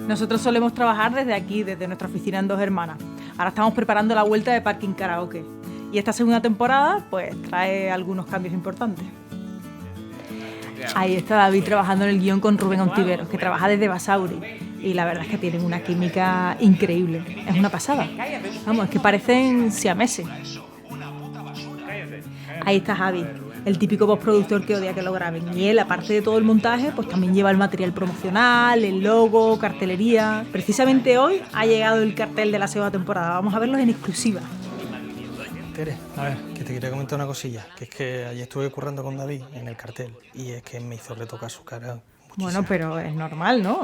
Nosotros solemos trabajar desde aquí, desde nuestra oficina en Dos Hermanas. Ahora estamos preparando la vuelta de Parking Karaoke. Y esta segunda temporada, pues, trae algunos cambios importantes. Ahí está David trabajando en el guión con Rubén Ontiveros, que trabaja desde Basauri. Y la verdad es que tienen una química increíble. Es una pasada. Vamos, es que parecen siameses. Ahí está Javi, el típico postproductor que odia que lo graben. Y él, aparte de todo el montaje, pues también lleva el material promocional, el logo, cartelería. Precisamente hoy ha llegado el cartel de la segunda temporada. Vamos a verlos en exclusiva. Tere, a ver, que te quería comentar una cosilla. Que es que ayer estuve currando con David en el cartel y es que me hizo retocar su cara. Bueno, pero es normal, ¿no?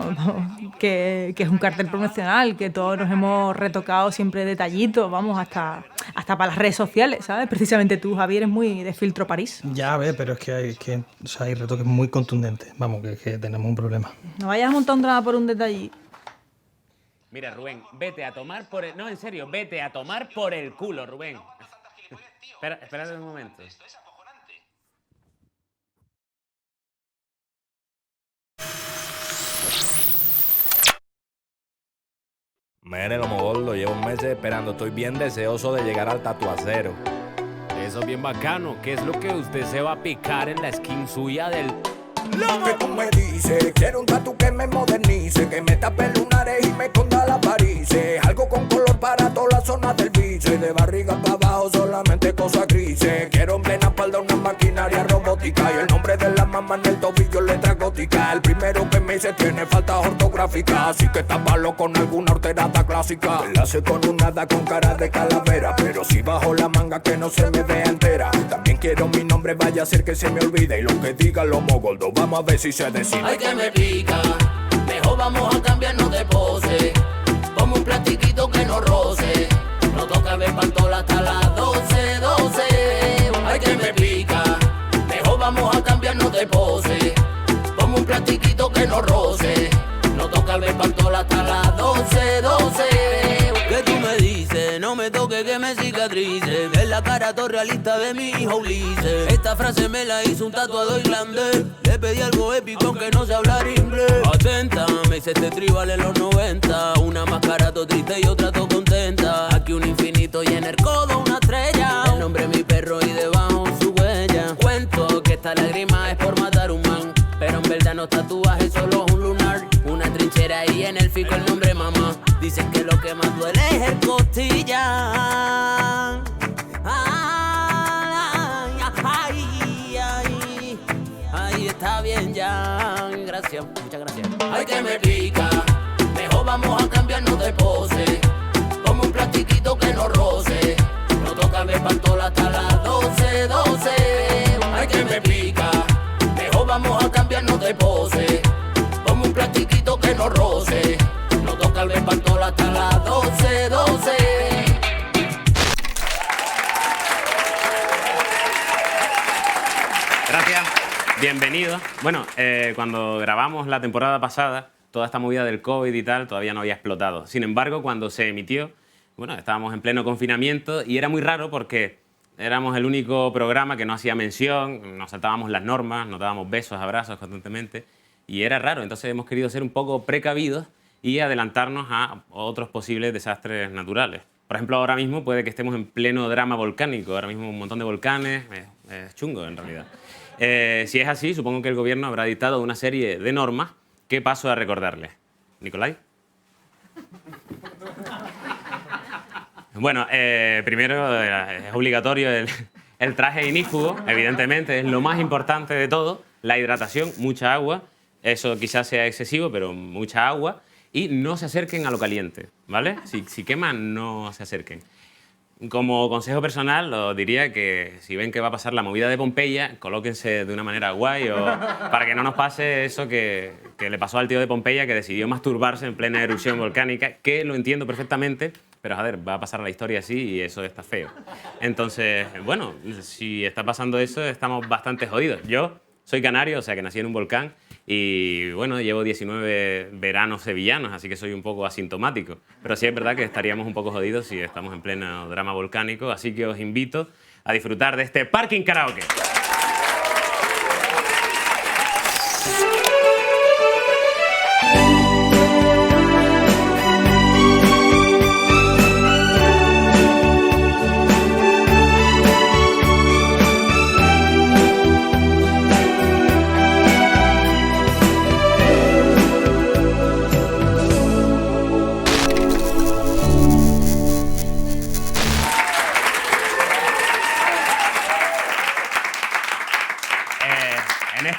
Que es un cartel promocional, que todos nos hemos retocado siempre detallitos, vamos, hasta para las redes sociales, ¿sabes? Precisamente tú, Javier, eres muy de filtro París. Ya, a ver, pero es que hay retoques muy contundentes. Vamos, que tenemos un problema. No vayas a montar nada por un detallito. Mira, Rubén, vete a tomar por el... No, en serio, vete a tomar por el culo, Rubén. Espérate un momento. Mene, lomo gordo, llevo meses esperando. Estoy bien deseoso de llegar al tatuacero. Eso es bien bacano. ¿Qué es lo que usted se va a picar en la skin suya del lomo? Que tú me dices, quiero un tatu que me modernice, que me tape lunares y me esconda las varices. Algo con color para toda la zona del bíceps, de barriga para abajo solamente cosas grises. Quiero en plena espalda una maquinaria robótica y el nombre de la mamá en el tobillo, letra gótica. El primero que me dice tiene falta ortográfica, así que tápalo con alguna horterada clásica. La hace con un hada con cara de calavera, pero si bajo la manga que no se me vea entera. También quiero mi nombre, vaya a ser que se me olvide, y lo que diga Lomo Gordo, vamos a ver si se decide. Ay, que me pica, mejor vamos a cambiarnos de pose. Como un plastiquito que no roce, no toca ver pantola hasta las 12, 12. Ay, que me pica, mejor vamos a cambiarnos de pose. Como un plastiquito que no roce, no toca ver pantola hasta las 12, 12. ¿Qué tú me dices? No me toques que me cicatrice. Es la cara todo realista de mi hijo Ulises. Esta frase me la hizo un tatuador irlandés. Le pedí algo épico aunque no sé hablar inglés. Atenta, me hice este tribal en los 90. Una máscara todo triste y otra todo contenta. Aquí un infinito y en el codo una estrella. El nombre de mi perro y debajo su huella. Cuento que esta lágrima es por matar un man, pero en verdad no tatuaje, solo un lunar. Una trinchera y en el fico el nombre mamá. Dicen que lo que más duele es el costilla. Ay, está bien ya. Gracias, muchas gracias. Ay, que me pica, mejor vamos a cambiarnos de pose. Como un plastiquito que no roce, no toca ver pantola hasta las 12, 12. Ay, que me pica, mejor vamos a cambiarnos de pose. Como un plastiquito que no roce, no toca ver pantola hasta las 12, 12. Gracias, bienvenido. Bueno, cuando grabamos la temporada pasada, toda esta movida del COVID y tal todavía no había explotado. Sin embargo, cuando se emitió, bueno, estábamos en pleno confinamiento y era muy raro porque éramos el único programa que no hacía mención, nos saltábamos las normas, nos dábamos besos, abrazos constantemente y era raro. Entonces hemos querido ser un poco precavidos y adelantarnos a otros posibles desastres naturales. Por ejemplo, ahora mismo puede que estemos en pleno drama volcánico, ahora mismo un montón de volcanes, es chungo en realidad. Si es así, supongo que el gobierno habrá dictado una serie de normas que paso a recordarles. ¿Nicolai? Bueno, primero es obligatorio el traje inífugo, evidentemente, es lo más importante de todo. La hidratación, mucha agua, eso quizás sea excesivo, pero mucha agua. Y no se acerquen a lo caliente, ¿vale? Si queman, no se acerquen. Como consejo personal, os diría que si ven que va a pasar la movida de Pompeya, colóquense de una manera guay o para que no nos pase eso que le pasó al tío de Pompeya, que decidió masturbarse en plena erupción volcánica, que lo entiendo perfectamente, pero a ver, va a pasar la historia así y eso está feo. Entonces, bueno, si está pasando eso, estamos bastante jodidos. Yo soy canario, o sea que nací en un volcán y, bueno, llevo 19 veranos sevillanos, así que soy un poco asintomático. Pero sí es verdad que estaríamos un poco jodidos si estamos en pleno drama volcánico, así que os invito a disfrutar de este Parking Karaoke.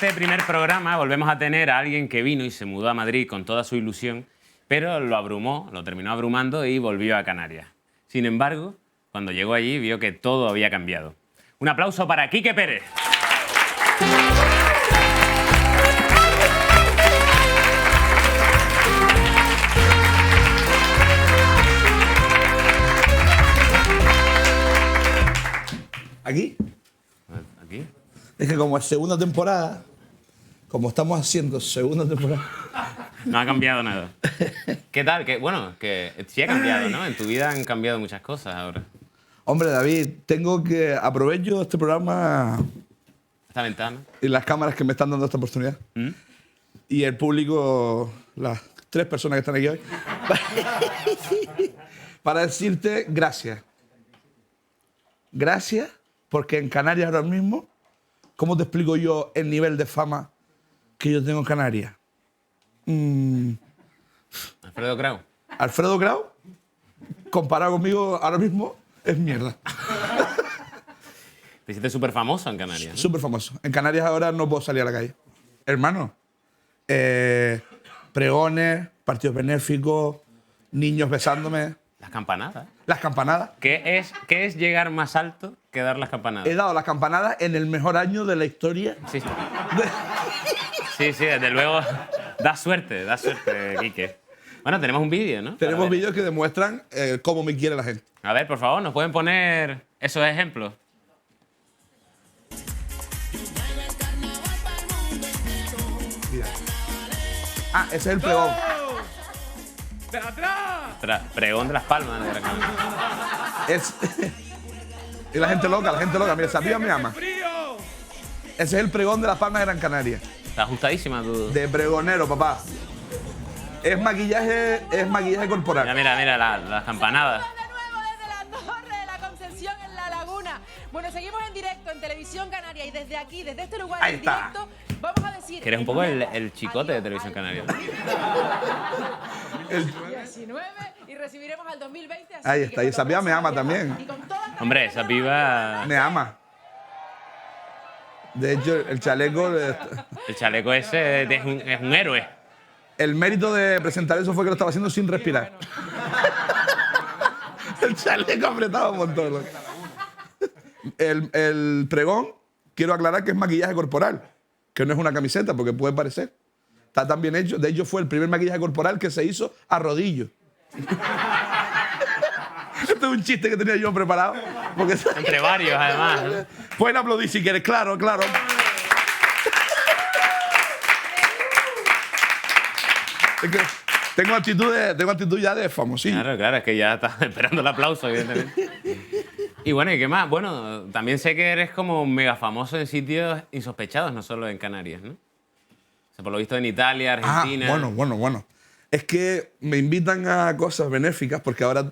este primer programa volvemos a tener a alguien que vino y se mudó a Madrid con toda su ilusión, pero lo terminó abrumando y volvió a Canarias. Sin embargo, cuando llegó allí vio que todo había cambiado. Un aplauso para Quique Pérez. ¿Aquí? Aquí. Es que como es segunda temporada, como estamos haciendo segunda temporada... No ha cambiado nada. ¿Qué tal? Bueno, que sí ha cambiado, ¿no? En tu vida han cambiado muchas cosas ahora. Hombre, David, aprovecho este programa Esta ventana. y las cámaras que me están dando esta oportunidad. Y el público, las 3 personas que están aquí hoy, para decirte gracias. Gracias, porque en Canarias ahora mismo, ¿cómo te explico yo el nivel de fama que yo tengo en Canarias? Alfredo Grau. Alfredo Grau, comparado conmigo ahora mismo, es mierda. Te hiciste súper famoso en Canarias, ¿no? Súper famoso. En Canarias ahora no puedo salir a la calle. Hermano, pregones, partidos benéficos, niños besándome, Las campanadas. las campanadas. ¿Qué es llegar más alto que dar las campanadas? He dado las campanadas en el mejor año de la historia. Sí. Sí, desde luego. Da suerte, Quique. Bueno, tenemos un vídeo, ¿no? Tenemos Para ver. vídeos que demuestran cómo me quiere la gente. A ver, por favor, ¿nos pueden poner esos ejemplos? Mira. Ah, ese es el pregón. Pregón de las Palmas de Gran Canaria. Es... y la gente loca. Mira, Sabía me ama. Ese es el pregón de las Palmas de Gran Canaria. Está ajustadísima tu... De pregonero, papá. Es maquillaje corporal. Mira, las campanadas. De nuevo desde la Torre de la Concepción en La Laguna. Bueno, seguimos en directo en Televisión Canaria y desde aquí, desde este lugar Ahí en está. directo, vamos a decir... Que eres un poco el chicote de Televisión Canaria. 19 y recibiremos al 2020. Así Ahí que está, y cuando Sabía me ama abrazo a también. y con todas las Hombre, esa piba... Me ama. De hecho, el chaleco... El chaleco ese es un héroe. El mérito de presentar eso fue que lo estaba haciendo sin respirar. El chaleco apretado un montón. loco. El pregón, quiero aclarar que es maquillaje corporal, que no es una camiseta, porque puede parecer. Está tan bien hecho. De hecho, fue el primer maquillaje corporal que se hizo a rodillo. Este es un chiste que tenía yo preparado. Porque Entre varios, además, ¿no? pueden aplaudir si quieres, claro. Es que tengo actitud ya de famosísimo. Claro, es que ya estás esperando el aplauso, evidentemente. Y bueno, ¿y qué más? Bueno, también sé que eres como mega famoso en sitios insospechados, no solo en Canarias, ¿no? O sea, por lo visto en Italia, Argentina... Bueno. Es que me invitan a cosas benéficas porque ahora,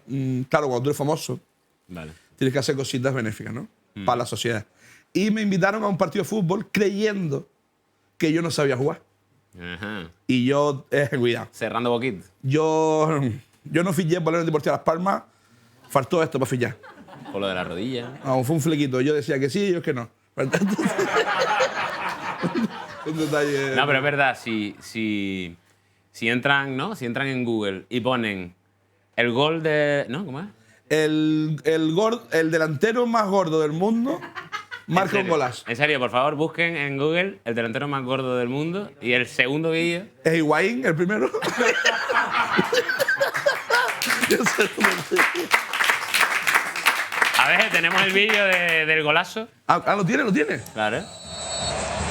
claro, cuando tú eres famoso, Vale. tienes que hacer cositas benéficas, ¿no? Para la sociedad. Y me invitaron a un partido de fútbol creyendo que yo no sabía jugar. Ajá. Y yo, cuidado. Cerrando boquito. Yo no fiché por el Deportivo Las Palmas, faltó esto para fichar. Por lo de la rodilla. No, fue un flequito. Yo decía que sí, ellos que no. Un detalle. No, pero es verdad, si entran, ¿no? Si entran en Google y ponen el gol de... ¿No? ¿Cómo es? El delantero más gordo del mundo marca un golazo. En serio, por favor, busquen en Google el delantero más gordo del mundo y el segundo vídeo... ¿Es Higuaín el primero? A ver, tenemos el vídeo del golazo. ¿Lo tiene? Claro.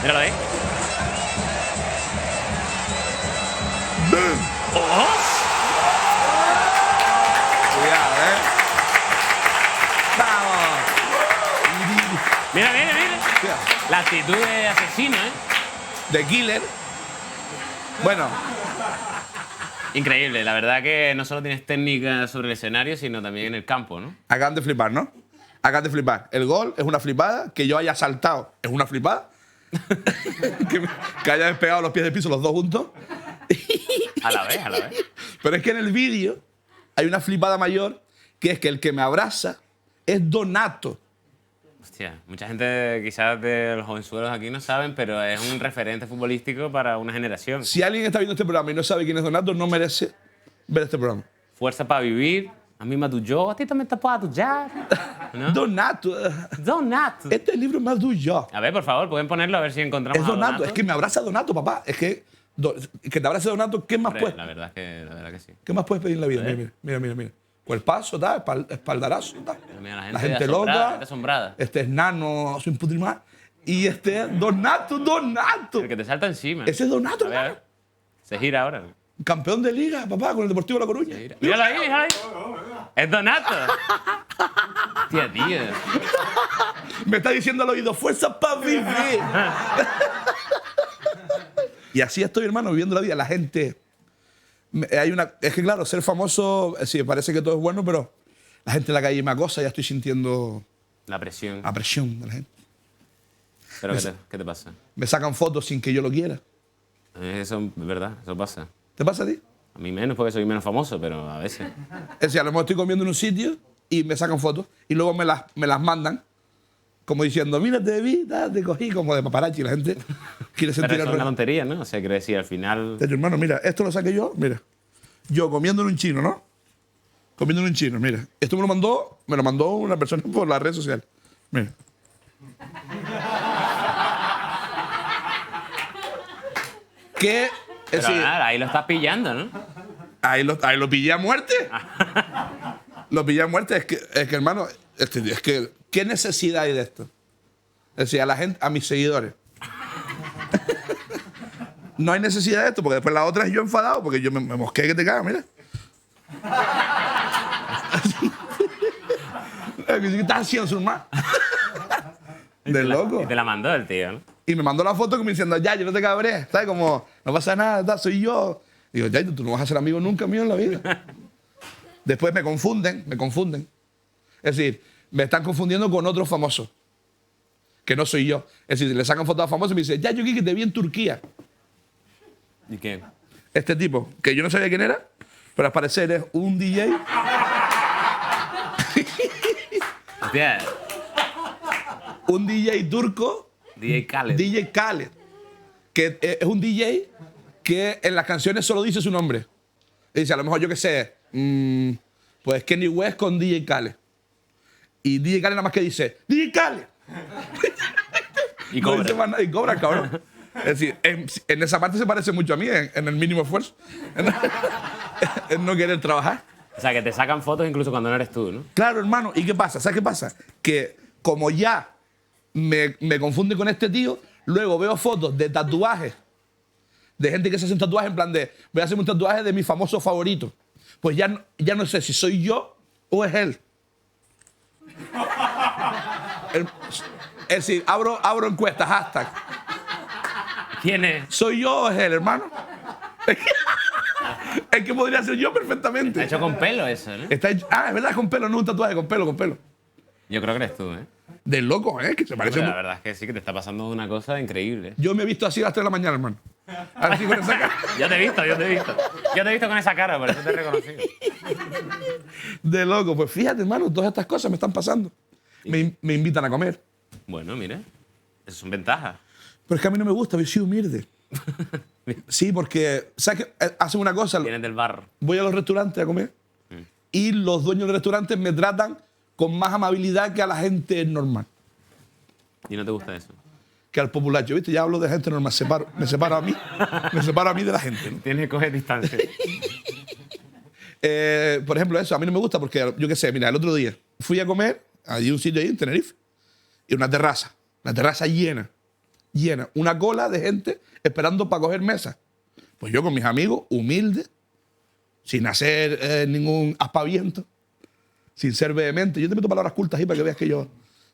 Míralo ahí. ¡Oh! Cuidado, ¡Vamos! Mira. Cuidado. La actitud de asesino, ¿eh? De killer. Bueno, Increíble. La verdad que no solo tienes técnica sobre el escenario, sino también en el campo, ¿no? acaban de flipar, ¿no? Acaban de flipar. El gol es una flipada. Que yo haya saltado es una flipada. que haya despegado los pies del piso los dos juntos. A la vez. Pero es que en el vídeo hay una flipada mayor, que es que el que me abraza es Donato. Hostia, mucha gente quizás de los jovenzuelos aquí no saben, pero es un referente futbolístico para una generación. Si alguien está viendo este programa y no sabe quién es Donato, no merece ver este programa. Fuerza para vivir, a mí me yo, a ti también te puedo atullar. ¿No? Donato. Donato. Este es el libro más tuyo. A ver, por favor, pueden ponerlo a ver si encontramos Es a Donato. Es que me abraza Donato, papá. Es que que te abrace Donato, ¿qué más Hombre, puedes? la verdad que sí. ¿Qué más puedes pedir en la vida? Mira. Cuerpazo, tal, espaldarazo, tal. Mira, La gente asombrada, loca. gente asombrada. Este es nano, sin putir más. Y este es Donato. El que te salta encima. Ese es Donato, A ver, hermano. se gira ahora. Campeón de liga, papá, con el Deportivo de La Coruña. Míralo ahí, míralo ahí. Es Donato. Tía, tío. Me está diciendo al oído, fuerza para vivir. Y así estoy, hermano, viviendo la vida. La gente... es que, claro, ser famoso, sí, parece que todo es bueno, pero la gente en la calle me acosa, ya estoy sintiendo La presión. la presión de la gente. ¿Pero qué te pasa? Me sacan fotos sin que yo lo quiera. Eso es verdad, eso pasa. ¿Te pasa a ti? A mí menos porque soy menos famoso, pero a veces. Es decir, a lo mejor estoy comiendo en un sitio y me sacan fotos y luego me las mandan como diciendo, mira, te vi, te cogí, como de paparazzi. La gente quiere Pero sentir eso el es una rollo. tontería, ¿no? O sea, quiero decir, al final... De tu hermano, mira, esto lo saqué yo, mira. Yo comiendo en un chino, ¿no? Comiendo en un chino, mira. Esto me lo mandó una persona por la red social. Mira. ¿Qué? Es Pero decir, nada, ahí lo estás pillando, ¿no? ahí lo pillé a muerte. Lo pillé a muerte. Es que hermano, es que, ¿qué necesidad hay de esto? Es decir, a la gente, a mis seguidores. No hay necesidad de esto, porque después la otra es yo enfadado, porque yo me mosqué que te cagas, mira. ¿Qué estás haciendo, Surma? De loco. Y te la mandó el tío, ¿no? Y me mandó la foto como diciendo, ya, yo no te cabré, ¿sabes? Como, no pasa nada, tal, soy yo. Digo, ya, tú no vas a ser amigo nunca mío en la vida. Después me confunden. Es decir, me están confundiendo con otros famosos, que no soy yo. Es decir, le sacan fotos a famosos y me dicen, ya, yo que te vi en Turquía. ¿Y qué? Este tipo, que yo no sabía quién era, pero al parecer es un DJ. Hostia, Un DJ turco. DJ Khaled. DJ Khaled, que es un DJ que en las canciones solo dice su nombre. Y dice, a lo mejor yo qué sé, pues Kanye West con DJ Khaled. Y DJ Khaled nada más que dice, DJ Khaled. Y No cobra. dice más nada, y cobra, cabrón. Es decir, en esa parte se parece mucho a mí, en el mínimo esfuerzo. En no querer trabajar. O sea, que te sacan fotos incluso cuando no eres tú, ¿no? Claro, hermano. ¿Y qué pasa? ¿Sabes qué pasa? Que como ya me confunde con este tío, luego veo fotos de tatuajes, de gente que se hace un tatuaje en plan de, voy a hacerme un tatuaje de mi famoso favorito. Pues ya no sé si soy yo o es él. Es decir, abro encuestas, hashtag. ¿Quién es? ¿Soy yo o es él, hermano? Es que podría ser yo perfectamente. Está hecho con pelo eso, ¿no? Es verdad, con pelo, no un tatuaje, con pelo. Yo creo que eres tú, ¿eh? De loco, ¿eh? Que se parece. Hombre, la verdad es que sí, que te está pasando una cosa increíble. Yo me he visto así a las 3 de la mañana, hermano. Así con esa cara. Yo te he visto. Yo te he visto con esa cara, por eso te he reconocido. De loco. Pues fíjate, hermano, todas estas cosas me están pasando. Me invitan a comer. Bueno, mire, eso son ventajas. Pero es que a mí no me gusta, yo soy humilde. Sí, porque, ¿sabes qué? Hacen una cosa. Vienes del barro. Voy a los restaurantes a comer y los dueños de restaurantes me tratan con más amabilidad que a la gente normal. ¿Y no te gusta eso? Que al populacho, ¿viste? Ya hablo de gente normal, me separo a mí de la gente, ¿no? Tienes que coger distancia. Por ejemplo, eso a mí no me gusta porque, yo qué sé, mira, el otro día fui a comer a un sitio ahí en Tenerife y una terraza llena, una cola de gente esperando para coger mesa. Pues yo con mis amigos, humildes, sin hacer ningún aspaviento, sin ser vehemente. Yo te meto palabras cultas ahí para que veas que yo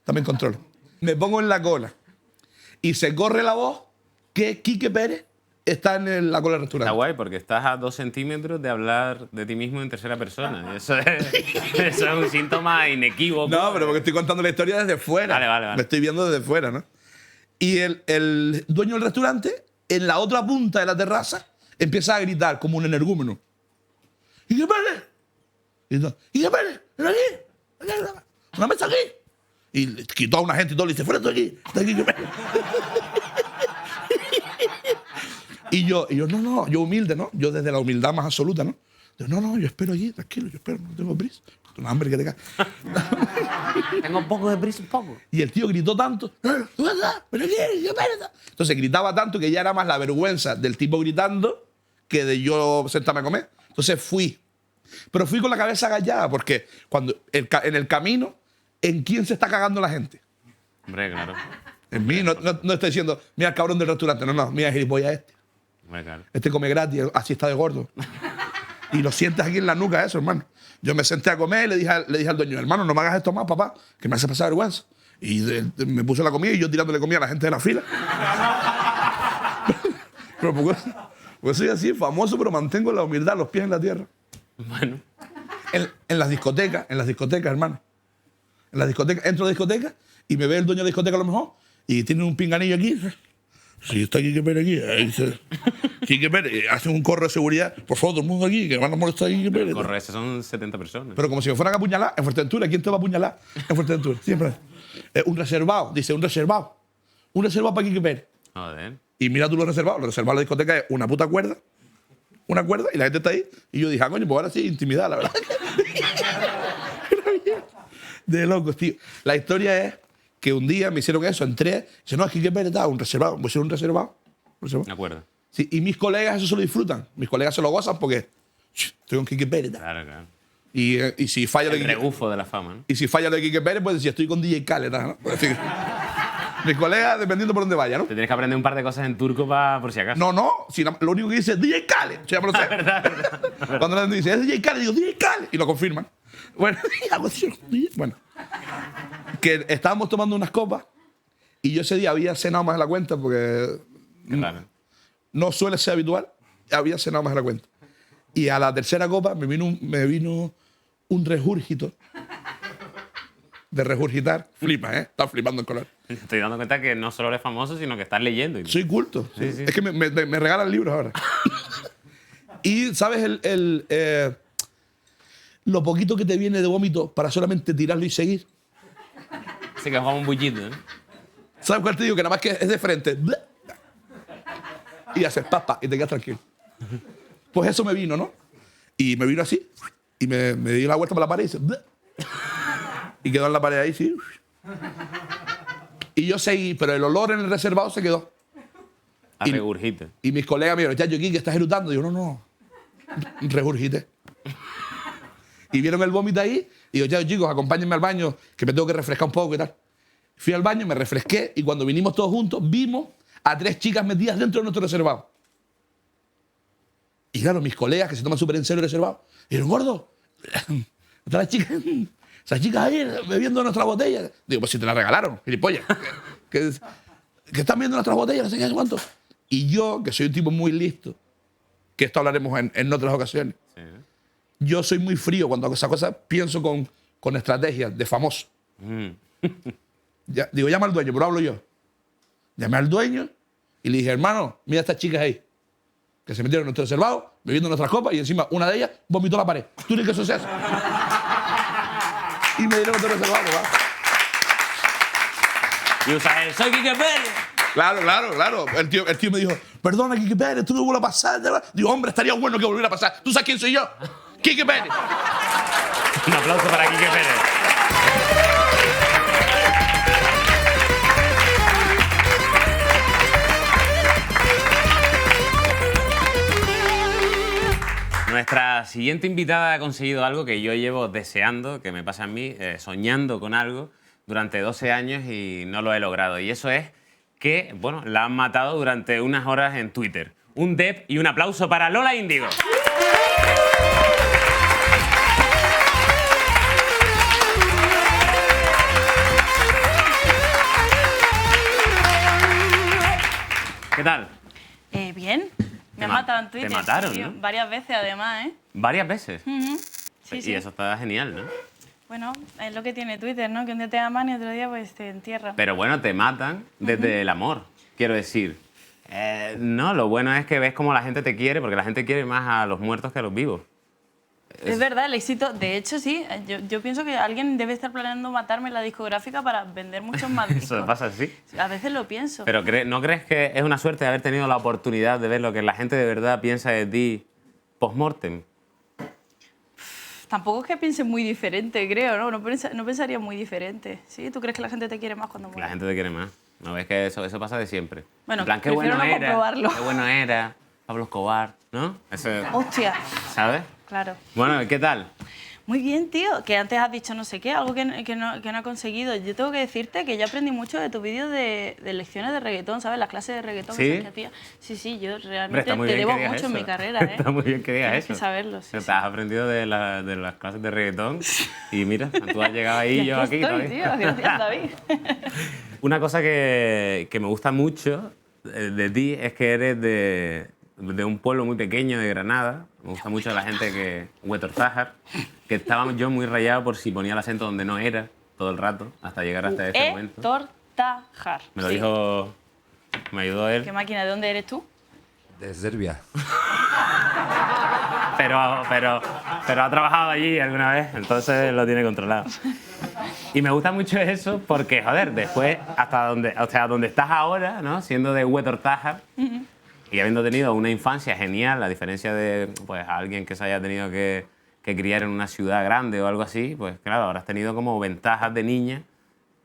también controlo. Me pongo en la cola y se corre la voz que Quique Pérez está en la cola del restaurante. Está guay porque estás a 2 centímetros de hablar de ti mismo en tercera persona. Eso es un síntoma inequívoco. No, pero porque estoy contando la historia desde fuera. Vale. Me estoy viendo desde fuera, ¿no? Y el dueño del restaurante, en la otra punta de la terraza, empieza a gritar como un energúmeno. ¡Quique Pérez! ¡Quique Pérez! ¡Ven aquí! ¡Una mesa aquí! Y quitó a una gente y todo, le dice, fuera de aquí. Y yo, no, yo humilde, ¿no? Yo desde la humildad más absoluta, ¿no? Yo, no, yo espero aquí, tranquilo, yo espero, no tengo prisa. Una hambre que te cae. Tengo un poco de prisa, un poco. Y el tío gritó tanto, ¿pero qué? Entonces gritaba tanto que ya era más la vergüenza del tipo gritando que de yo sentarme a comer. Entonces fui. Pero fui con la cabeza agachada, porque cuando en el camino, ¿en quién se está cagando la gente? Hombre, claro. En mí, no estoy diciendo, mira el cabrón del restaurante, no, mira el gilipollas este. Hombre, claro. Este come gratis, así está de gordo. Y lo sientes aquí en la nuca eso, hermano. Yo me senté a comer y le dije al dueño, hermano, no me hagas esto más, papá, que me hace pasar vergüenza. Y me puso la comida y yo tirándole comida a la gente de la fila. Pero porque soy así, famoso, pero mantengo la humildad, los pies en la tierra. Bueno. En las discotecas, hermano. En las discotecas, entro a la discoteca y me ve el dueño de la discoteca a lo mejor y tiene un pinganillo aquí. Sí, está Quique Pérez aquí. Ahí dice, Quique Pérez, hace un corro de seguridad. Por favor, todo el mundo aquí, que van a molestar a Quique Pérez. El corro ese son 70 personas. Pero como si me fueran a apuñalar en Fuerteventura. ¿Quién te va a apuñalar en Fuerteventura? Siempre. Un reservado, dice, un reservado. Un reservado para Quique Pérez. Joder. Y mira tú los reservados. Los reservados de la discoteca es una puta cuerda. Una cuerda y la gente está ahí. Y yo dije, coño, pues ahora sí, intimidad, la verdad. De locos, tío. La historia es que un día me hicieron eso, entré, dice, no, es que Quique Pérez está un reservado. Voy a ser un reservado. De acuerdo. Sí, y mis colegas eso se lo disfrutan. Mis colegas se lo gozan porque estoy con Quique Pérez. Claro, claro. Y si falla El rebufo de la fama, ¿no? Y si falla lo de Quique Pérez, pues decir, estoy con DJ Khaled, ¿no? Pues decir, mis colegas, dependiendo por dónde vaya, ¿no? Te tienes que aprender un par de cosas en turco por si acaso. No, si lo único que dice es DJ Khaled. O sea, me lo sé. verdad. Cuando la gente dice, es DJ Khaled, digo, DJ Khaled. Y lo confirman. Bueno, que estábamos tomando unas copas y yo ese día había cenado más de la cuenta porque Claro. no suele ser habitual. Había cenado más de la cuenta. Y a la tercera copa me vino un regurgito. De regurgitar. Flipa, ¿eh? Estás flipando el color. Me estoy dando cuenta que no solo eres famoso, sino que estás leyendo. Soy culto. Sí, sí. Es que me regalan libros ahora. Y, ¿sabes lo poquito que te viene de vómito para solamente tirarlo y seguir? Así que vamos un bullito, ¿no? ¿Sabes cuál te digo? Que nada más que es de frente. Y haces papa y te quedas tranquilo. Pues eso me vino, ¿no? Y me vino así. Y me di la vuelta por la pared y dice... Y quedó en la pared ahí, sí. Y yo seguí, pero el olor en el reservado se quedó. A regurgite. Y mis colegas me dijeron, chacho, ¿qué estás eructando? Y yo, no. Regurgite. Y vieron el vómito ahí. Y digo, chacho, chicos, acompáñenme al baño, que me tengo que refrescar un poco y tal. Fui al baño, me refresqué. Y cuando vinimos todos juntos, vimos a 3 chicas metidas dentro de nuestro reservado. Y claro, mis colegas, que se toman súper en serio el reservado, dijeron, gordo, ¿están las chicas? Esas chicas ahí bebiendo nuestra botella. Digo, pues si te la regalaron, gilipollas. que están viendo nuestras botellas, no sé qué, cuánto. Y yo, que soy un tipo muy listo, que esto hablaremos en otras ocasiones, Sí. yo soy muy frío cuando hago esas cosas, pienso con estrategias de famoso. Digo, llama al dueño, pero hablo yo. Llamé al dueño y le dije, hermano, mira a estas chicas ahí, que se metieron en nuestro reservado, bebiendo nuestras copas, y encima una de ellas vomitó la pared. ¿Tú crees que eso es eso? Y me dieron otro reservado, ¿va? Y usa el soy Quique Pérez. Claro. El tío me dijo, perdona, Quique Pérez, tú no vuelves a pasar. Digo, hombre, estaría bueno que volviera a pasar. ¿Tú sabes quién soy yo? Quique Pérez. Un aplauso para Quique Pérez. Nuestra siguiente invitada ha conseguido algo que yo llevo deseando, que me pasa a mí, soñando con algo durante 12 años y no lo he logrado. Y eso es que, bueno, la han matado durante unas horas en Twitter. Un dep y un aplauso para Lola Índigo. ¿Qué tal? Bien. Me han matado en Twitter. Te mataron, tío. ¿no? Varias veces, además, ¿eh? Varias veces. Sí, Y sí. eso está genial, ¿no? Bueno, es lo que tiene Twitter, ¿no? Que un día te aman y otro día pues te entierran. Pero bueno, te matan desde el amor, quiero decir. No, lo bueno es que ves cómo la gente te quiere, porque la gente quiere más a los muertos que a los vivos. Es verdad, el éxito. De hecho, sí. Yo pienso que alguien debe estar planeando matarme en la discográfica para vender muchos más discos. Eso pasa así. A veces lo pienso. Pero ¿no crees que es una suerte haber tenido la oportunidad de ver lo que la gente de verdad piensa de ti post-mortem? Tampoco es que piense muy diferente, creo, ¿no? No pensaría muy diferente. ¿Sí? ¿Tú crees que la gente te quiere más cuando muere? La gente te quiere más. ¿No ves que eso pasa de siempre? Bueno, en plan, qué prefiero bueno no era, comprobarlo. qué bueno era Pablo Escobar, ¿no? Hostia. ¿Sabes? Claro. Bueno, ¿qué tal? Muy bien, tío. Que antes has dicho no sé qué, algo que no ha conseguido. Yo tengo que decirte que yo aprendí mucho de tus vídeos de lecciones de reggaetón, ¿sabes? Las clases de reggaetón ¿Sí? que hacías. Sí, yo Hombre, realmente está muy te bien debo que digas mucho en eso. mi carrera, ¿eh? Está muy bien que digas Tienes eso. que saberlo, sí, Te sí. has aprendido de las clases de reggaetón y mira, tú has llegado ahí y yo aquí. estoy, todavía. tío. Gracias, David. Una cosa que me gusta mucho de ti es que eres de un pueblo muy pequeño de Granada. Me gusta mucho la gente que... Huetortájar, que estaba yo muy rayado por si ponía el acento donde no era todo el rato, hasta llegar hasta este momento. Tortajar. Me lo Sí. dijo... Me ayudó él. ¿Qué máquina? ¿De dónde eres tú? De Serbia. Pero ha trabajado allí alguna vez, entonces lo tiene controlado. Y me gusta mucho eso porque, joder, después, donde estás ahora, ¿no? Siendo de Huetortájar y habiendo tenido una infancia genial, a diferencia de pues, alguien que se haya tenido que criar en una ciudad grande o algo así, pues claro, ahora has tenido como ventajas de niña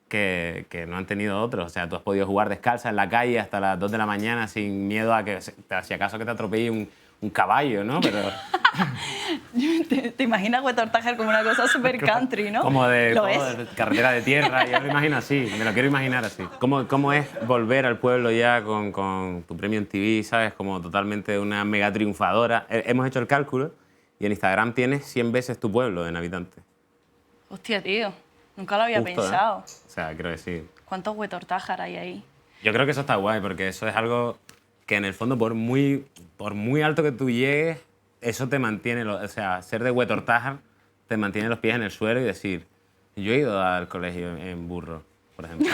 que no han tenido otros. O sea, tú has podido jugar descalza en la calle hasta las 2 de la mañana sin miedo a que, si acaso, que te atropelle un caballo, ¿no? Pero... ¿Te imaginas Huetortájar como una cosa super country, no? Como de Lo es. carretera de tierra, yo lo imagino así, me lo quiero imaginar así. ¿Cómo es volver al pueblo ya con tu premio en TV, ¿sabes? Como totalmente una mega triunfadora. Hemos hecho el cálculo y en Instagram tienes 100 veces tu pueblo en habitantes. Hostia, tío. Nunca lo había Justo, pensado. O sea, creo que sí. ¿Cuántos Huetortájar hay ahí? Yo creo que eso está guay, porque eso es algo que en el fondo, por muy alto que tú llegues, eso te mantiene, o sea, ser de Huetortájar te mantiene los pies en el suelo y decir, yo he ido al colegio en burro, por ejemplo.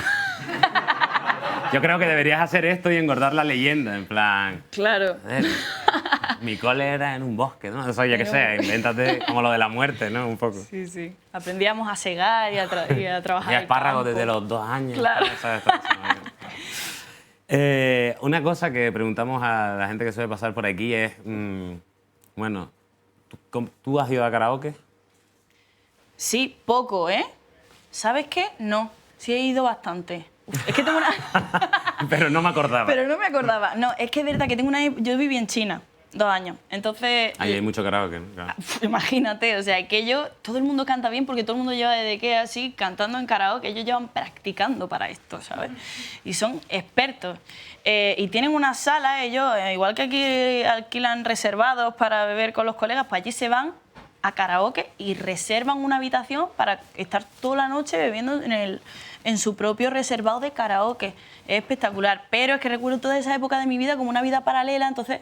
Yo creo que deberías hacer esto y engordar la leyenda, en plan... Claro. Joder, mi cole era en un bosque, ¿no? Eso ya que sé, invéntate como lo de la muerte, ¿no? Un poco. Sí, sí. Aprendíamos a segar y a trabajar Y el espárragos campo. desde los 2 años. Claro. ¿Sabes? Una cosa que preguntamos a la gente que suele pasar por aquí es, bueno, ¿tú has ido a karaoke? Sí, poco, ¿eh? ¿Sabes qué? No. Sí he ido bastante. Uf, es que tengo una... Pero no me acordaba. Pero no me acordaba. No, es que es verdad que tengo una... Yo viví en China 2 años. Entonces... Ahí hay mucho karaoke, ¿no? Claro. Imagínate, o sea, que todo el mundo canta bien porque todo el mundo lleva desde que así cantando en karaoke, ellos llevan practicando para esto, ¿sabes? Y son expertos. Y tienen una sala, ellos, igual que aquí alquilan reservados para beber con los colegas, pues allí se van a karaoke y reservan una habitación para estar toda la noche bebiendo en su propio reservado de karaoke. Es espectacular, pero es que recuerdo toda esa época de mi vida como una vida paralela, entonces...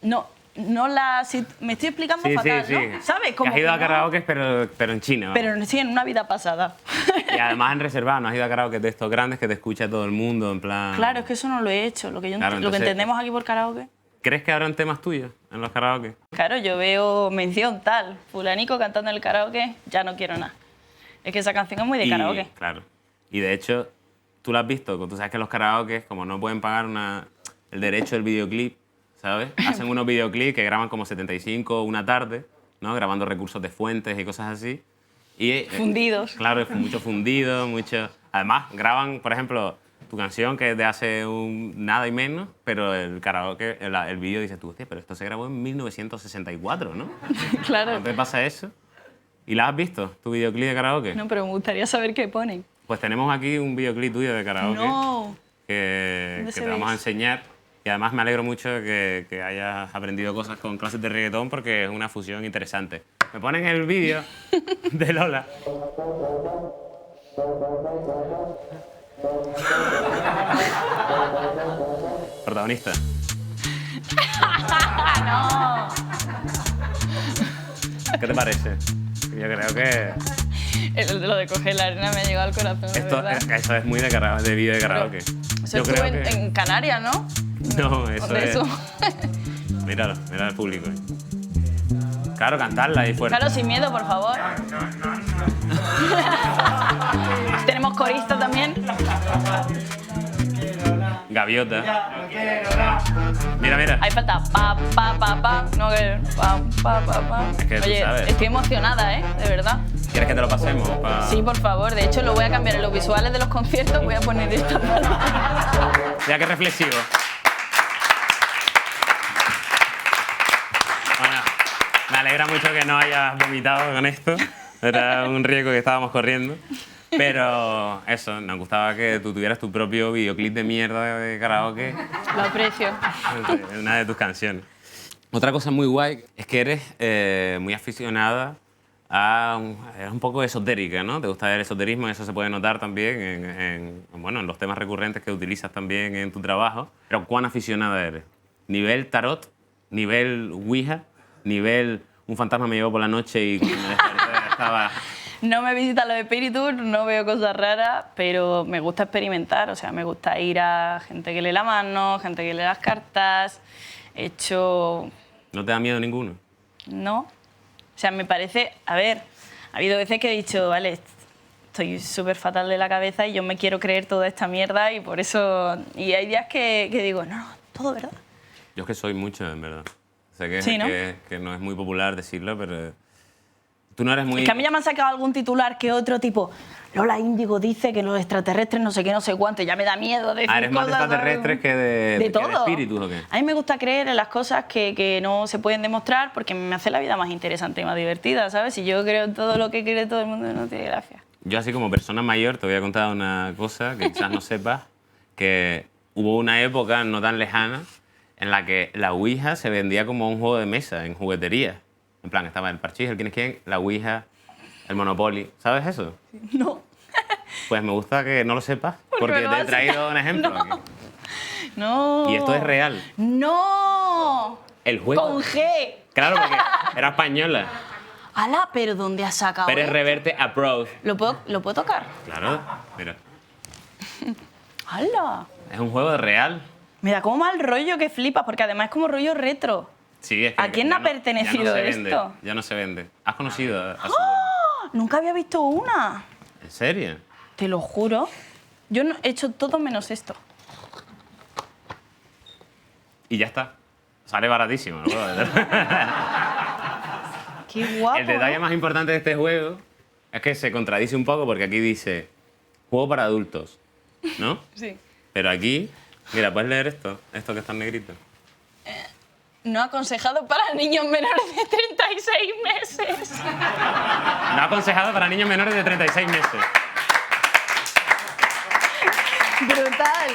me estoy explicando fatal, ¿no? ¿Sabes? Que has ido a karaoke, pero en China. ¿vamos? Pero sí, en una vida pasada. Y además en reservado, no has ido a karaoke de estos grandes que te escucha todo el mundo, en plan... Claro, es que eso no lo he hecho. Lo que Entonces, entendemos aquí por karaoke. ¿Crees que habrán temas tuyos en los karaoke? Claro, yo veo mención tal, fulanico cantando en el karaoke, ya no quiero nada. Es que esa canción es muy de karaoke. Claro. Y de hecho, tú lo has visto, tú sabes que los karaoke, como no pueden pagar el derecho del videoclip, ¿sabes? Hacen unos videoclips que graban como 75 una tarde, ¿no? Grabando recursos de fuentes y cosas así. Y, Fundidos. Claro, mucho fundido, mucho... Además, graban, por ejemplo, tu canción que es de hace nada y menos, pero el karaoke, el vídeo dices tú, hostia, pero esto se grabó en 1964, ¿no? Claro. ¿No te pasa eso? ¿Y la has visto, tu videoclip de karaoke? No, pero me gustaría saber qué ponen. Pues tenemos aquí un videoclip tuyo de karaoke No. que ¿Dónde te se vamos ve? a enseñar. Y además me alegro mucho que hayas aprendido cosas con clases de reggaetón porque es una fusión interesante. Me ponen el vídeo de Lola. Protagonista. ¡No! ¿Qué te parece? Yo creo que Lo de coger la arena me ha llegado al corazón, de verdad. eso es muy de vídeo de karaoke. Eso Yo estuvo creo que... en Canarias, ¿no? No, eso ¿Dónde es... eso? Míralo, mira al público. Claro, cantarla ahí fuerte. Claro, sin miedo, por favor. Tenemos corista también. Gaviota. Mira, mira. Ahí falta pa, pa, pa, pa. No, que pa, pa, pa, pa. Es que tú Oye, sabes. estoy emocionada, de verdad. ¿Quieres que te lo pasemos? Sí, por favor. De hecho, lo voy a cambiar en los visuales de los conciertos. Voy a poner esta parte. Ya que reflexivo. Bueno, me alegra mucho que no hayas vomitado con esto. Era un riesgo que estábamos corriendo. Pero eso, nos gustaba que tú tuvieras tu propio videoclip de mierda de karaoke. Lo aprecio. De una de tus canciones. Otra cosa muy guay es que eres muy aficionada a... Eres un poco esotérica, ¿no? Te gusta el esoterismo y eso se puede notar también en los temas recurrentes que utilizas también en tu trabajo. Pero ¿cuán aficionada eres? ¿Nivel tarot? ¿Nivel Ouija? ¿Nivel un fantasma me llevó por la noche y cuando me desperté estaba...? No me visitan los espíritus, no veo cosas raras, pero me gusta experimentar. O sea, me gusta ir a gente que lee la mano, gente que lee las cartas. He hecho... ¿No te da miedo ninguno? No. O sea, me parece... A ver, ha habido veces que he dicho, vale, estoy súper fatal de la cabeza y yo me quiero creer toda esta mierda y por eso... Y hay días que digo, no, todo verdad. Yo es que soy mucho, en verdad. Sé que, Sí, ¿no? que no es muy popular decirlo, pero... Tú no eres muy... Es que a mí ya me han sacado algún titular que otro, tipo, Lola Índigo dice que los extraterrestres no sé qué, no sé cuánto, ya me da miedo decir ¿Eres más de cosas, extraterrestres que de todo. que de espíritus o qué? A mí me gusta creer en las cosas que no se pueden demostrar porque me hace la vida más interesante y más divertida, ¿sabes? Si yo creo en todo lo que cree todo el mundo, no tiene gracia. Yo así como persona mayor te voy a contar una cosa que quizás no sepas, que hubo una época no tan lejana en la que la Ouija se vendía como un juego de mesa en juguetería. En plan, estaba el parchís, el quién es quién, la Ouija, el Monopoly. ¿Sabes eso? No. Pues me gusta que no lo sepas, ¿Por qué porque me te lo he vas a traído un ejemplo. No. Aquí. No. Y esto es real. ¡No! El juego. Con G. Claro, porque era española. ¡Hala! ¿Pero dónde has sacado Pérez esto? Reverte Approved. ¿Lo puedo tocar? Claro, mira. ¡Hala! Es un juego real. Me da como mal rollo que flipas, porque además es como rollo retro. Sí, es que ¿A quién ya ha pertenecido ya no se vende, esto? ya no se vende. ¿Has conocido a su... ¡Ah! Nunca había visto una. ¿En serio? Te lo juro. Yo no, he hecho todo menos esto. Y ya está. Sale baratísimo. ¿No? Qué guapo. El detalle más importante de este juego es que se contradice un poco porque aquí dice juego para adultos, ¿no? Sí. Pero aquí, mira, puedes leer esto que está en negrito. No aconsejado para niños menores de 36 meses. No aconsejado para niños menores de 36 meses. Brutal.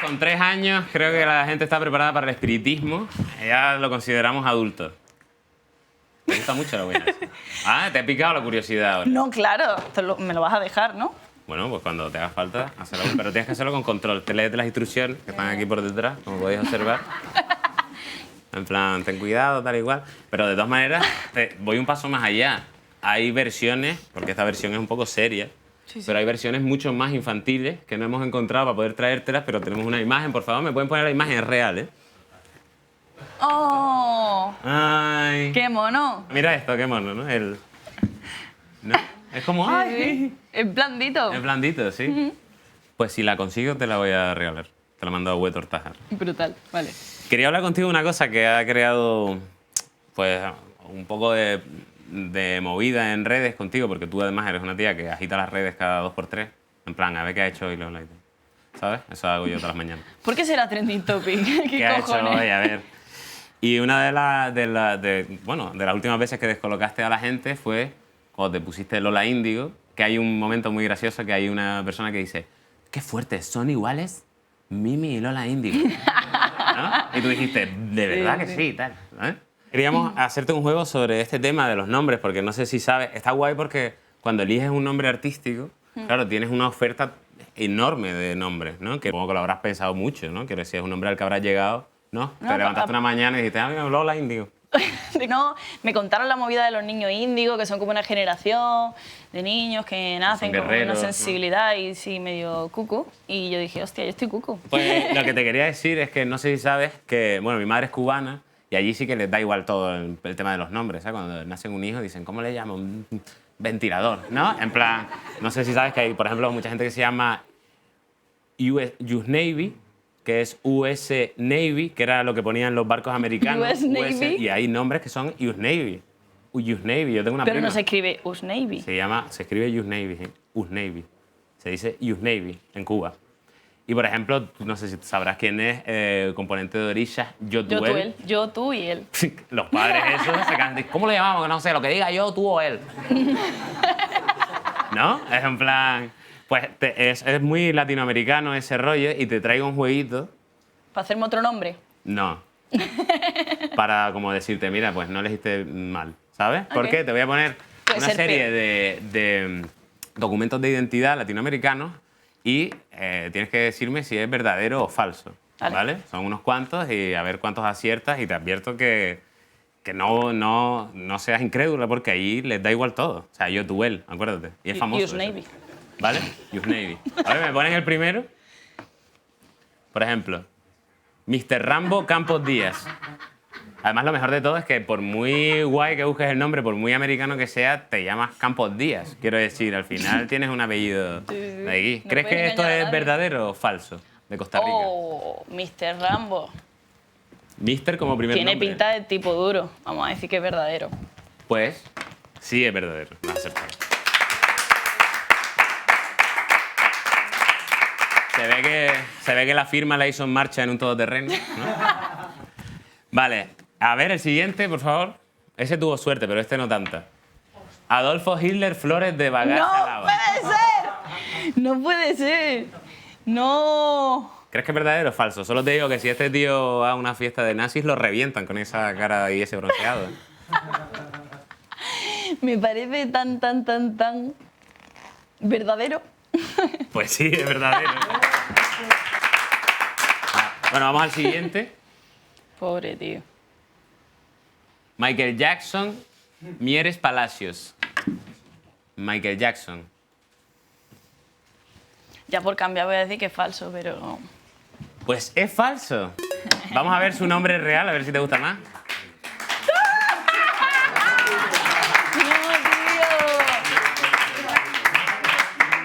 Con 3 años creo que la gente está preparada para el espiritismo. Ya lo consideramos adultos. Me gusta mucho la buena. Ah, te ha picado la curiosidad ahora. No, claro. Me lo vas a dejar, ¿no? Bueno, pues cuando te haga falta, hazlo. Pero tienes que hacerlo con control. Te lees las instrucciones que están aquí por detrás, como podéis observar. En plan, ten cuidado, tal y igual. Pero de todas maneras, voy un paso más allá. Hay versiones, porque esta versión es un poco seria, pero hay versiones mucho más infantiles que no hemos encontrado para poder traértelas, pero tenemos una imagen. Por favor, me pueden poner la imagen, es real, ¿eh? ¡Oh! ¡Ay! ¡Qué mono! Mira esto, qué mono, ¿no? ¿No? Es como... ¡Ay! Sí. Es blandito. Es blandito, ¿sí? Pues si la consigo, te la voy a regalar. Te la mando a Huetor Tajar. Brutal, vale. Quería hablar contigo de una cosa que ha creado pues un poco de movida en redes contigo, porque tú además eres una tía que agita las redes cada 2x3. En plan, a ver qué ha hecho hoy Lola y tal. ¿Sabes? Eso hago yo todas las mañanas. ¿Por qué será trending topic? ¿Qué ha cojones? hecho hoy? A ver. Y una de las últimas veces que descolocaste a la gente fue cuando te pusiste Lola Índigo, que hay un momento muy gracioso que hay una persona que dice ¡qué fuerte! ¿Son iguales? Mimi y Lola Índigo. ¿No? Y tú dijiste, de verdad que sí, tal. ¿Eh? Queríamos hacerte un juego sobre este tema de los nombres, porque no sé si sabes, está guay porque cuando eliges un nombre artístico, claro, tienes una oferta enorme de nombres, ¿no? Que supongo que lo habrás pensado mucho, ¿no? Que si es un nombre al que habrás llegado, ¿no? Te levantaste una mañana y dijiste, ah, mira, Lola Índigo. No, me contaron la movida de los niños índigo, que son como una generación de niños que nacen con una sensibilidad y sí, medio cucu. Y yo dije, hostia, yo estoy cucu. Pues lo que te quería decir es que no sé si sabes que, bueno, mi madre es cubana Y allí sí que les da igual todo el tema de los nombres, ¿sabes? Cuando nacen un hijo dicen, ¿cómo le llamo? Un ventilador, ¿no? En plan, no sé si sabes que hay, por ejemplo, mucha gente que se llama US Navy, que es US Navy, que era lo que ponían los barcos americanos. US Navy. Y hay nombres que son US Navy. US Navy, yo tengo una Pero prima. no se escribe US Navy. Se escribe US Navy, US Navy. Se dice US Navy en Cuba. Y, por ejemplo, no sé si sabrás quién es el componente de orillas, Yo, tú, él. Yo, tú y él. Los padres esos se cantan. ¿Cómo le llamamos? No sé, lo que diga yo, tú o él. ¿No? Es en plan... Pues es muy latinoamericano ese rollo y te traigo un jueguito. ¿Para hacerme otro nombre? No. Para como decirte, mira, pues no elegiste mal, ¿sabes? ¿Por qué? Te voy a poner Puede una ser serie de documentos de identidad latinoamericanos y tienes que decirme si es verdadero o falso, ¿vale? Son unos cuantos y a ver cuántos aciertas y te advierto que no seas incrédula porque ahí les da igual todo. O sea, yo, tú, él, acuérdate. Y es famoso. US Navy. ¿Vale? US Navy. A ver, me ponen el primero. Por ejemplo, Mr. Rambo Campos Díaz. Además, lo mejor de todo es que por muy guay que busques el nombre, por muy americano que sea, te llamas Campos Díaz. Quiero decir, al final tienes un apellido de aquí. No ¿Crees puedes que esto engañar a es nadie. verdadero o falso de Costa Rica? Oh, Mr. Rambo. Mister como primer Tiene nombre. pinta de tipo duro. Vamos a decir que es verdadero. Pues sí es verdadero. Lo has acertado. Se ve que la firma la hizo en marcha en un todoterreno, ¿no? Vale, a ver el siguiente, por favor. Ese tuvo suerte, pero este no tanta. Adolfo Hitler Flores de Bagaza ¡No Lava. puede ser! ¡No puede ser! ¡No! ¿Crees que es verdadero o falso? Solo te digo que si este tío va a una fiesta de nazis, lo revientan con esa cara y ese bronceado. Me parece tan verdadero. Pues sí, es verdadero. Bueno, vamos al siguiente. Pobre tío. Michael Jackson, Mieres Palacios. Michael Jackson. Ya por cambiar voy a decir que es falso, pero... Pues es falso. Vamos a ver su nombre real, a ver si te gusta más.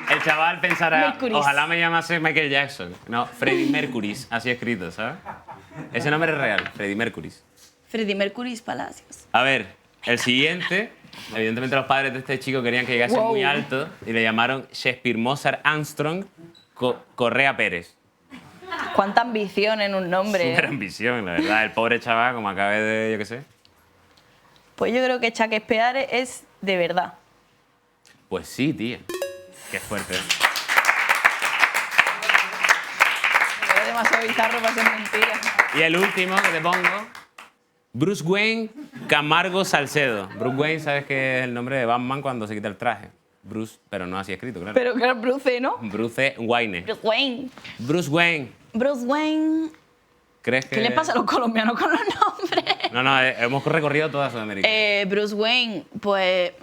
El chaval pensará, Mercury. ojalá me llamase Michael Jackson. No, Freddie Mercury, así escrito, ¿sabes? Ese nombre es real, Freddie Mercury. Freddie Mercury Palacios. A ver, el siguiente. Evidentemente los padres de este chico querían que llegase Wow. muy alto y le llamaron Shakespeare Mozart Armstrong Correa Pérez. Cuánta ambición en un nombre. Súper ambición, la verdad. El pobre chaval, como acabe de, yo qué sé. Pues yo creo que Shakespeare es de verdad. Pues sí, tía. Qué fuerte. Es demasiado bizarro para ser mentira. Y el último que te pongo, Bruce Wayne Camargo Salcedo. Bruce Wayne, ¿sabes que es el nombre de Batman cuando se quita el traje? Bruce, pero no así escrito, claro. Pero claro, Bruce, ¿no? Bruce Wayne. Bruce Wayne. Bruce Wayne. Bruce Wayne. ¿Crees que...? ¿Qué le pasa a los colombianos con los nombres? No, hemos recorrido toda Sudamérica. Bruce Wayne, pues...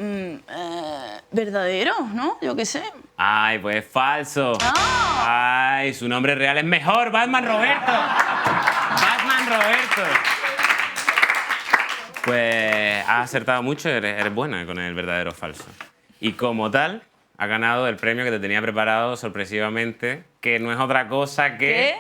verdadero, ¿no? Yo qué sé. Ay, pues falso. Ah. Ay, su nombre real es mejor, Batman Roberto. Batman Roberto. Pues has acertado mucho, eres buena con el verdadero o falso. Y como tal, has ganado el premio que te tenía preparado sorpresivamente, que no es otra cosa que... ¿Qué?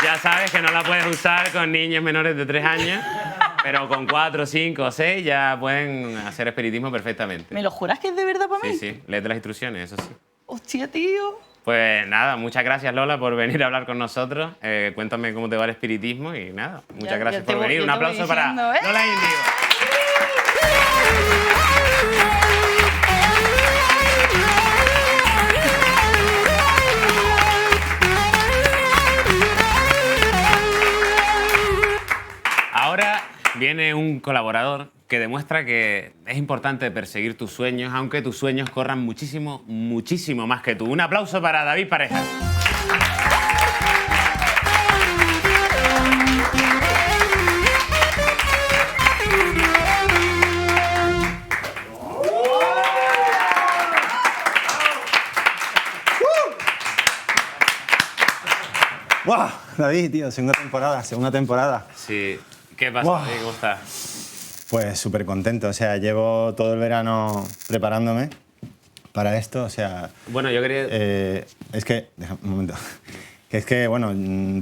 Ya sabes que no la puedes usar con niños menores de 3 años, pero con 4, 5 o 6 ya pueden hacer espiritismo perfectamente. ¿Me lo juras que es de verdad para mí? Sí, sí, léete las instrucciones, eso sí. Hostia, tío. Pues nada, muchas gracias Lola por venir a hablar con nosotros. Cuéntame cómo te va el espiritismo y nada, muchas gracias por venir. Un aplauso para diciendo, ¿eh? Lola Índigo. Ahora viene un colaborador que demuestra que es importante perseguir tus sueños, aunque tus sueños corran muchísimo, muchísimo más que tú. Un aplauso para David Pareja. ¡Wow! David, tío, segunda temporada. Sí. ¿Qué pasa? Buah. ¿Cómo estás? Pues súper contento, o sea, llevo todo el verano preparándome para esto, o sea... Bueno, yo quería... es que... Deja un momento. Que es que, bueno,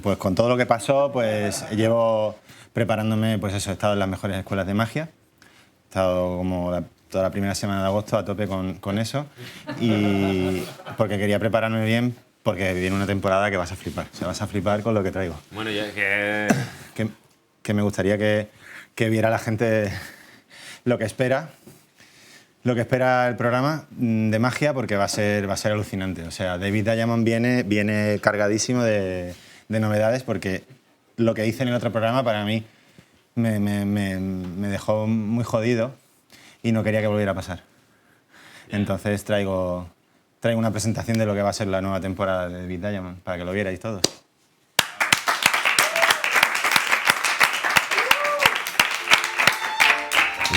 pues con todo lo que pasó, pues llevo preparándome, pues eso, he estado en las mejores escuelas de magia, he estado como toda la primera semana de agosto a tope con eso, y porque quería prepararme bien, porque viene una temporada que vas a flipar, o sea, vas a flipar con lo que traigo. Bueno, yo es que... Que me gustaría que viera la gente lo que espera el programa de magia, porque va a ser alucinante. O sea, David Diamond viene cargadísimo de novedades, porque lo que hice en el otro programa para mí me dejó muy jodido y no quería que volviera a pasar. Entonces traigo una presentación de lo que va a ser la nueva temporada de David Diamond, para que lo vierais todos.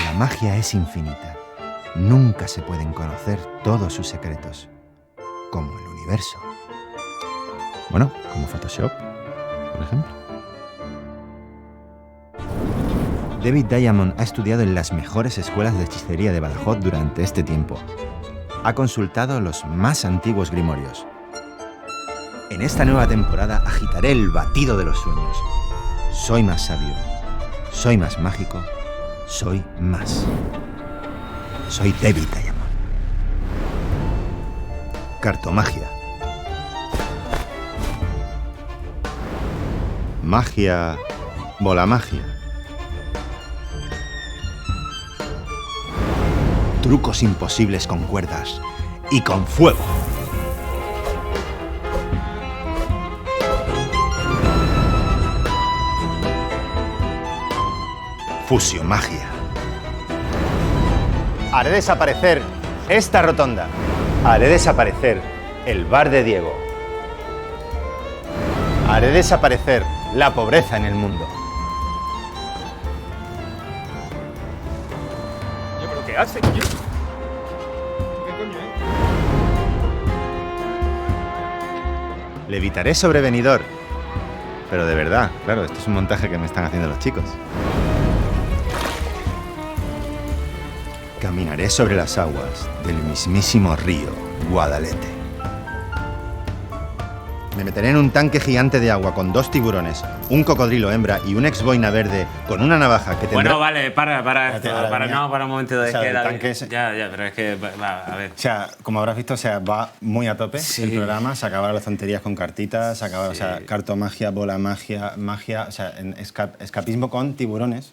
La magia es infinita. Nunca se pueden conocer todos sus secretos, como el universo. Bueno, como Photoshop, por ejemplo. David Diamond ha estudiado en las mejores escuelas de hechicería de Badajoz durante este tiempo. Ha consultado los más antiguos grimorios. En esta nueva temporada agitaré el batido de los sueños. Soy más sabio, soy más mágico, soy más. Soy David Diamond. Cartomagia. Magia. Bolamagia. Trucos imposibles con cuerdas y con fuego. Fusiomagia. Haré desaparecer esta rotonda. Haré desaparecer el bar de Diego. Haré desaparecer la pobreza en el mundo. ¿Pero qué hace, coño? ¿Qué coño es? Levitaré sobre Benidorm. Pero de verdad, claro, esto es un montaje que me están haciendo los chicos. Caminaré sobre las aguas del mismísimo río Guadalete. Me meteré en un tanque gigante de agua con 2 tiburones, un cocodrilo hembra y un ex-boina verde con una navaja que tendrá... Bueno, vale, para un momento. O sea, Es que, el David, tanque es- ya, pero es que, va, a ver. O sea, como habrás visto, o sea, va muy a tope Sí. el programa, se acabaron las tonterías con cartitas, se acaba, o sea, cartomagia, bola magia, magia, o sea, escapismo con tiburones,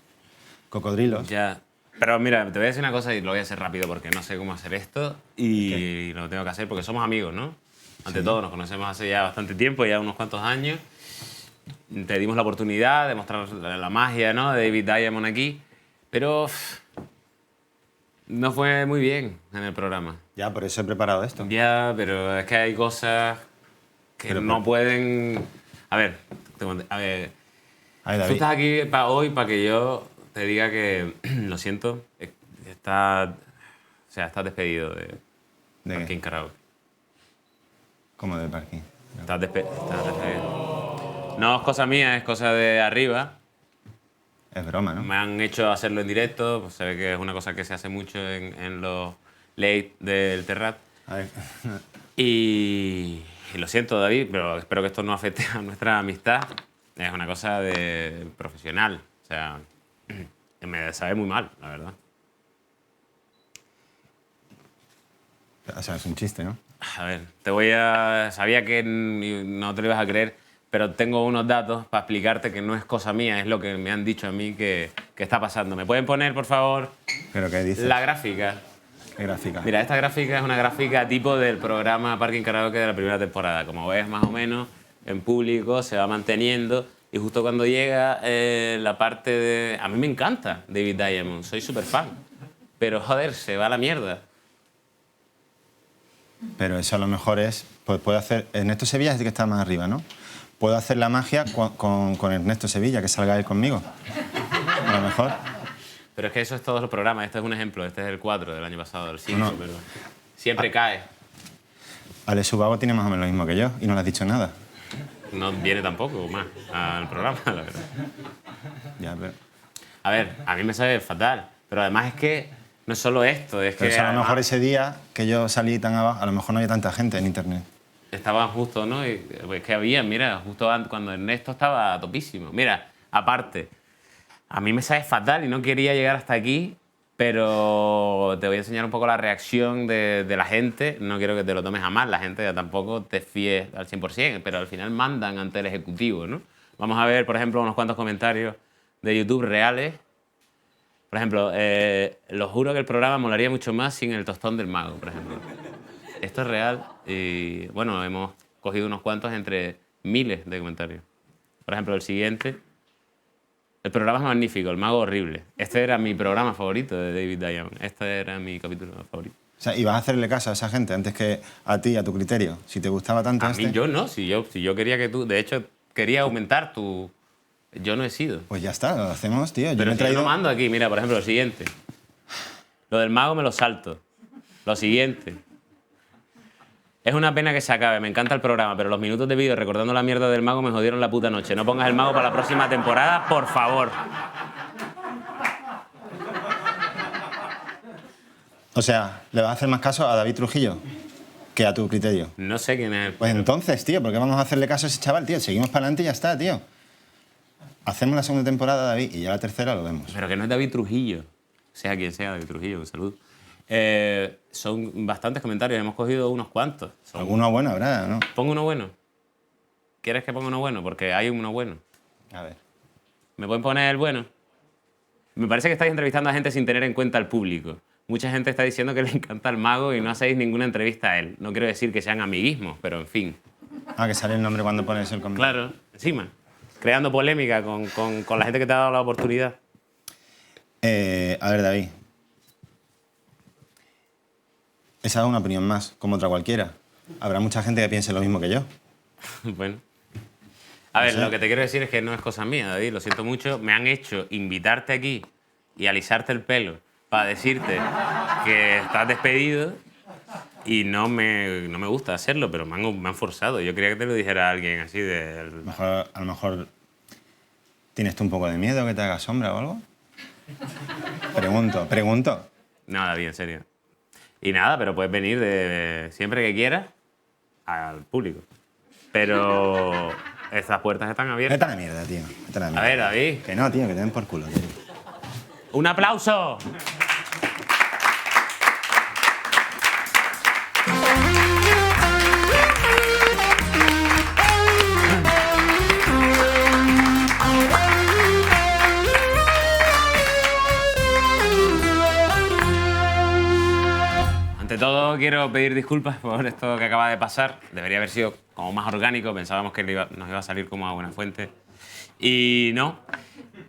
cocodrilos. Ya. Pero mira, te voy a decir una cosa y lo voy a hacer rápido porque no sé cómo hacer esto y lo tengo que hacer porque somos amigos, ¿no? Ante todo, nos conocemos hace ya bastante tiempo, ya unos cuantos años. Te dimos la oportunidad de mostrar la magia, ¿no? De David Diamond aquí, pero no fue muy bien en el programa. Ya, por eso he preparado esto. Ya, pero es que hay cosas que Pero no por- pueden... A ver, tú David. estás aquí hoy para que yo te diga que, lo siento, estás despedido de Parking Karaoke. ¿Cómo de parking? Estás despedido. No es cosa mía, es cosa de arriba. Es broma, ¿no? Me han hecho hacerlo en directo, pues se ve que es una cosa que se hace mucho en los late del Terrat. A ver. Y lo siento, David, pero espero que esto no afecte a nuestra amistad. Es una cosa de profesional. O sea, me sabe muy mal, la verdad. O sea, es un chiste, ¿no? A ver, sabía que no te lo ibas a creer, pero tengo unos datos para explicarte que no es cosa mía, es lo que me han dicho a mí que está pasando. ¿Me pueden poner, por favor, ¿Pero qué dices? la gráfica? ¿Qué gráfica? Mira, esta gráfica es una gráfica tipo del programa Parking Karaoke de la primera temporada. Como ves, más o menos, en público se va manteniendo. Y justo cuando llega la parte de... A mí me encanta David Diamond, soy súper fan. Pero, joder, se va a la mierda. Pero eso a lo mejor es... Pues puedo hacer... Ernesto Sevilla es el que está más arriba, ¿no? Puedo hacer la magia con Ernesto Sevilla, que salga él conmigo. A lo mejor. Pero es que eso es todos los programas. Este es un ejemplo. Este es el 4 del año pasado, el 5, No. pero siempre cae. Alex Ubago tiene más o menos lo mismo que yo y no le has dicho nada. no viene tampoco más al programa, la verdad. Ya, pero... A ver, a mí me sabe fatal, pero además es que no es solo esto, es Pero que... a lo mejor ese día que yo salí tan abajo, a lo mejor no había tanta gente en internet. Estaban justo, ¿no? Y, pues, que había, mira, justo cuando Ernesto estaba topísimo. Mira, aparte, a mí me sabe fatal y no quería llegar hasta aquí, pero te voy a enseñar un poco la reacción de la gente. No quiero que te lo tomes a mal, la gente tampoco te fíes al 100%, pero al final mandan ante el ejecutivo, ¿no? Vamos a ver, por ejemplo, unos cuantos comentarios de YouTube reales. Por ejemplo, lo juro que el programa molaría mucho más sin el tostón del mago, por ejemplo. Esto es real y, bueno, hemos cogido unos cuantos entre miles de comentarios. Por ejemplo, el siguiente. El programa es magnífico, el mago horrible. Este era mi programa favorito de David Diamond. Este era mi capítulo favorito. O sea, ¿y vas a hacerle caso a esa gente antes que a ti, a tu criterio? Si te gustaba tanto A mí yo no, si yo quería que tú... De hecho, quería aumentar tu... Yo no he sido. Pues ya está, lo hacemos, tío. Pero si yo no mando aquí, mira, por ejemplo, lo siguiente. Lo del mago me lo salto. Lo siguiente. Es una pena que se acabe, me encanta el programa, pero los minutos de vídeo recordando la mierda del mago me jodieron la puta noche. No pongas el mago para la próxima temporada, por favor. O sea, ¿le vas a hacer más caso a David Trujillo que a tu criterio? No sé quién es. Pues entonces, tío, ¿por qué vamos a hacerle caso a ese chaval, tío? Seguimos para adelante y ya está, tío. Hacemos la segunda temporada, David, y ya la tercera lo vemos. Pero que no es David Trujillo. Sea quien sea David Trujillo, un saludo. Son bastantes comentarios, hemos cogido unos cuantos. Alguno bueno habrá, ¿no? ¿Pongo uno bueno? ¿Quieres que ponga uno bueno? Porque hay uno bueno. A ver. ¿Me pueden poner el bueno? Me parece que estáis entrevistando a gente sin tener en cuenta al público. Mucha gente está diciendo que le encanta el mago y no hacéis ninguna entrevista a él. No quiero decir que sean amiguismos, pero en fin. Ah, que sale el nombre cuando pones el comentario. Claro, encima. Creando polémica con la gente que te ha dado la oportunidad. A ver, David. Esa es una opinión más, como otra cualquiera. Habrá mucha gente que piense lo mismo que yo. Bueno. A ver, lo que te quiero decir es que no es cosa mía, David, lo siento mucho. Me han hecho invitarte aquí y alisarte el pelo para decirte que estás despedido y no me gusta hacerlo, pero me han forzado. Yo quería que te lo dijera alguien así de... A lo mejor tienes tú un poco de miedo que te haga sombra o algo. Pregunto. No, David, en serio. Y nada, pero puedes venir siempre que quieras al público. Pero estas puertas están abiertas. Vete a la mierda, tío. Vete a la mierda. A ver, David. Que no, tío, que te den por culo, tío. ¡Un aplauso! Ante todo, quiero pedir disculpas por esto que acaba de pasar. Debería haber sido como más orgánico. Pensábamos que nos iba a salir como a buena fuente. Y no.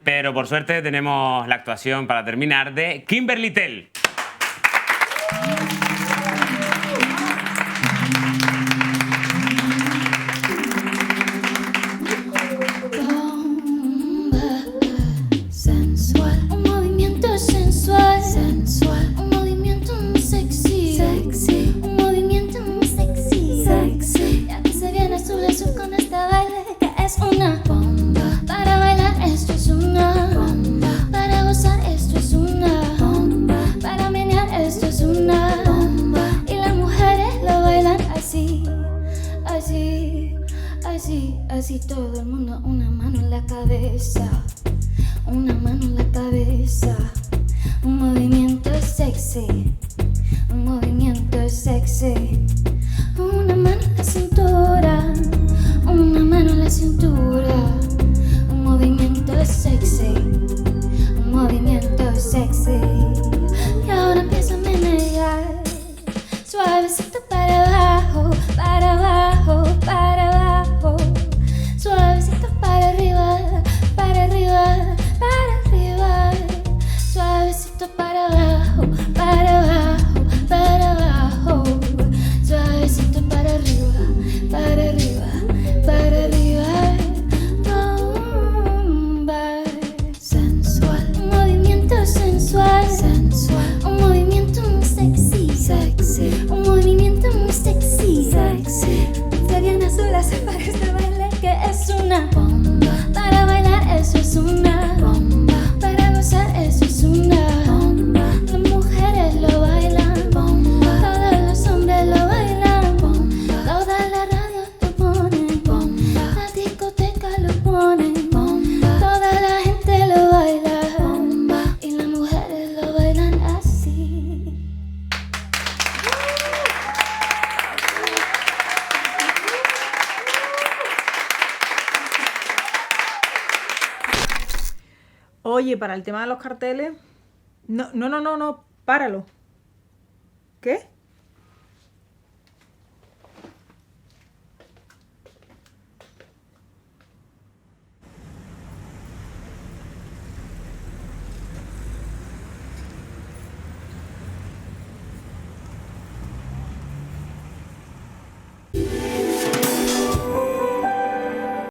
Pero por suerte tenemos la actuación para terminar de Kimberly Tell. Sensual, un movimiento sensual, sensual, un movimiento sexy, sexy, un movimiento sexy, sexy. Ya que se viene azul con este baile que es una bomba. Para bailar esto es una bomba. Para gozar esto es una bomba. Para menear esto es una bomba. Y las mujeres lo bailan así, así, así, así. Todo el mundo una mano en la cabeza. Una mano en la cabeza, un movimiento sexy, un movimiento sexy. Una mano en la cintura, una mano en la cintura. Un movimiento sexy, un movimiento sexy. Y ahora empieza a menear, suavecito para abajo, para abajo, para abajo. Suavecito para arriba, para arriba. Para arriba, suavecito para abajo, para abajo, para abajo. Suavecito para arriba, para arriba, para arriba. Oye, para el tema de los carteles... No, páralo. ¿Qué?